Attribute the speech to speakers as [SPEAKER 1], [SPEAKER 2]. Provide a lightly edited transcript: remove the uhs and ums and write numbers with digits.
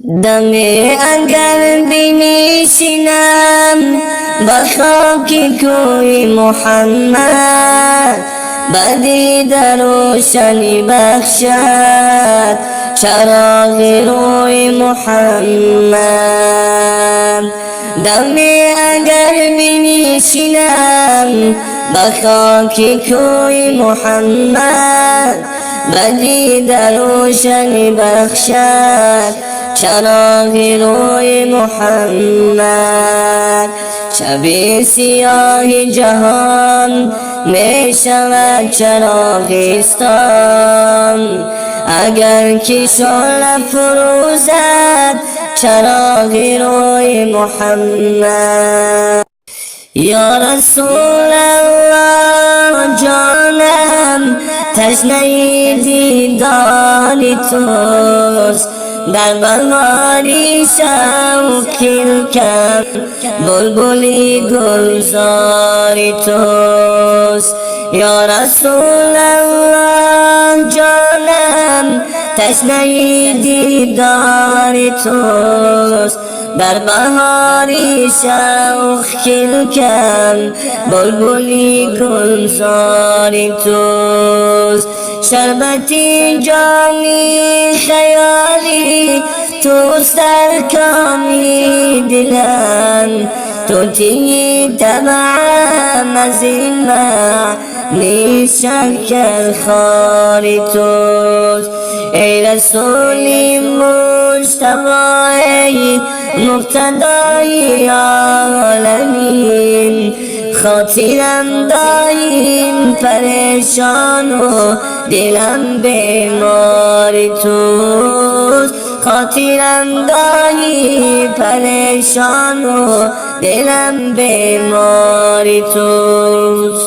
[SPEAKER 1] دمی اگر بنشینم با خاک کوی محمد، بدید روشنی بخشد چراغ روی محمد. دمی اگر بنشینم با خاک کوی محمد، بدید روشنی بخشد چراغ روی محمد. شب سیاه جهان می شود چراغستان، اگر که شعله فروزد چراغ روی محمد. یا رسول الله جانم تشنه دیدار توست، در بهاری شوق کم بلبلی گلزار توست. یا رسول الله جانم تشنه دیدار توست، در بهاری شوق کم بلبلی گلزار توست. شربتی جامی خیالی توست در کامی دلم، توتی طبعم از این معنی شکر خاری توست. ای رسولی مجتبی مقتدای عالمین، خاطرم دایم پریشان و دلم بیمار توست. خاطرم دایم پریشان و دلم بیمار توست.